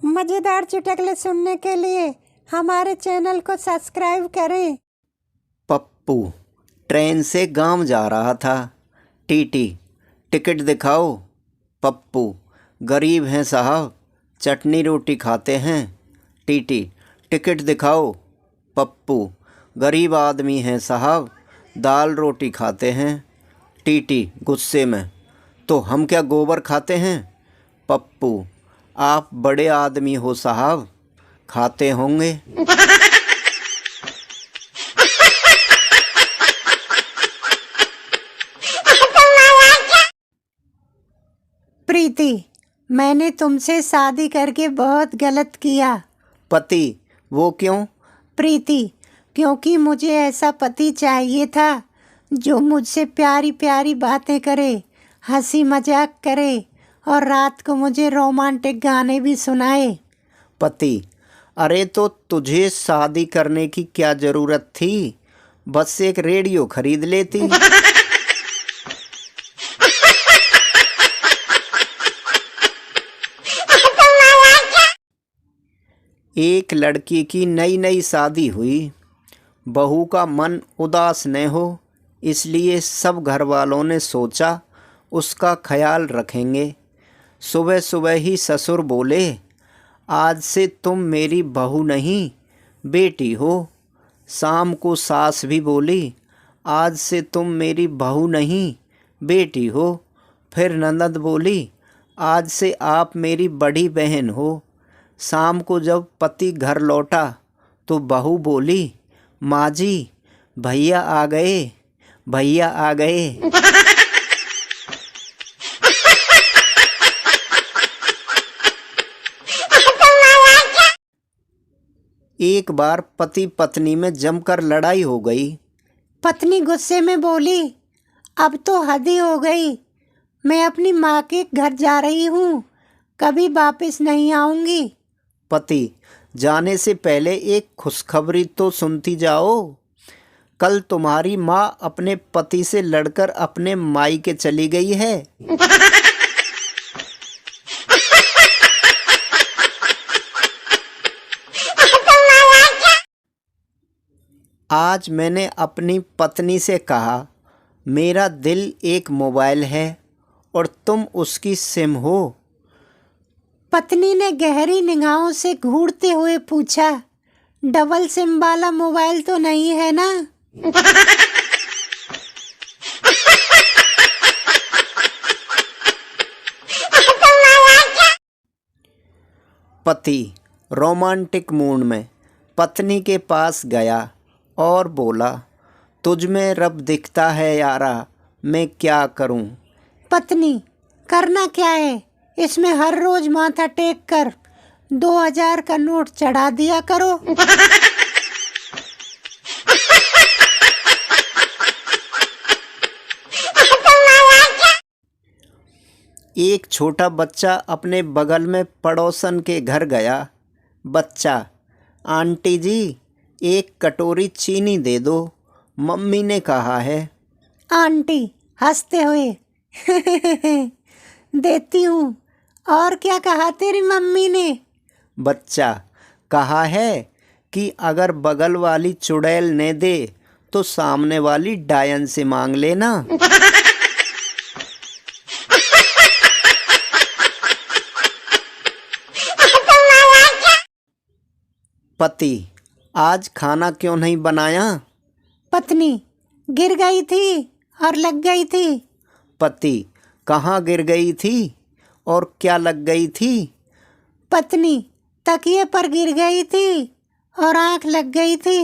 मज़ेदार चुटकुले सुनने के लिए हमारे चैनल को सब्सक्राइब करें। पप्पू ट्रेन से गांव जा रहा था। टीटी टिकट दिखाओ। पप्पू गरीब हैं साहब, चटनी रोटी खाते हैं। टीटी टिकट दिखाओ। पप्पू गरीब आदमी हैं साहब, दाल रोटी खाते हैं। टीटी गुस्से में, तो हम क्या गोबर खाते हैं? पप्पू आप बड़े आदमी हो साहब, खाते होंगे। प्रीति, मैंने तुमसे शादी करके बहुत गलत किया। पति वो क्यों? प्रीति, क्योंकि मुझे ऐसा पति चाहिए था जो मुझसे प्यारी प्यारी बातें करे, हंसी मजाक करे और रात को मुझे रोमांटिक गाने भी सुनाए। पति अरे तो तुझे शादी करने की क्या ज़रूरत थी, बस एक रेडियो खरीद लेती। एक लड़की की नई नई शादी हुई। बहू का मन उदास न हो, इसलिए सब घर वालों ने सोचा उसका ख्याल रखेंगे। सुबह सुबह ही ससुर बोले, आज से तुम मेरी बहू नहीं बेटी हो। शाम को सास भी बोली, आज से तुम मेरी बहू नहीं बेटी हो। फिर ननद बोली, आज से आप मेरी बड़ी बहन हो। शाम को जब पति घर लौटा तो बहू बोली, माँ जी भैया आ गए, भैया आ गए। एक बार पति पत्नी में जमकर लड़ाई हो गई। पत्नी गुस्से में बोली, अब तो हद ही हो गई, मैं अपनी माँ के घर जा रही हूँ, कभी वापस नहीं आऊँगी। पति जाने से पहले एक खुशखबरी तो सुनती जाओ, कल तुम्हारी माँ अपने पति से लड़कर अपने मायके चली गई है। आज मैंने अपनी पत्नी से कहा, मेरा दिल एक मोबाइल है और तुम उसकी सिम हो। पत्नी ने गहरी निगाहों से घूरते हुए पूछा, डबल सिम वाला मोबाइल तो नहीं है ना? पति रोमांटिक मूड में पत्नी के पास गया और बोला, तुझ में रब दिखता है यारा, मैं क्या करूं? पत्नी, करना क्या है, इसमें हर रोज माथा टेक कर 2000 का नोट चढ़ा दिया करो। एक छोटा बच्चा अपने बगल में पड़ोसन के घर गया। बच्चा, आंटी जी एक कटोरी चीनी दे दो, मम्मी ने कहा है। आंटी हंसते हुए, देती हूँ, और क्या कहा तेरी मम्मी ने? बच्चा, कहा है कि अगर बगल वाली चुड़ैल ने दे तो सामने वाली डायन से मांग लेना। पति, आज खाना क्यों नहीं बनाया? पत्नी, गिर गई थी और लग गई थी। पति, कहाँ गिर गई थी और क्या लग गई थी? पत्नी, तकिए पर गिर गई थी और आंख लग गई थी।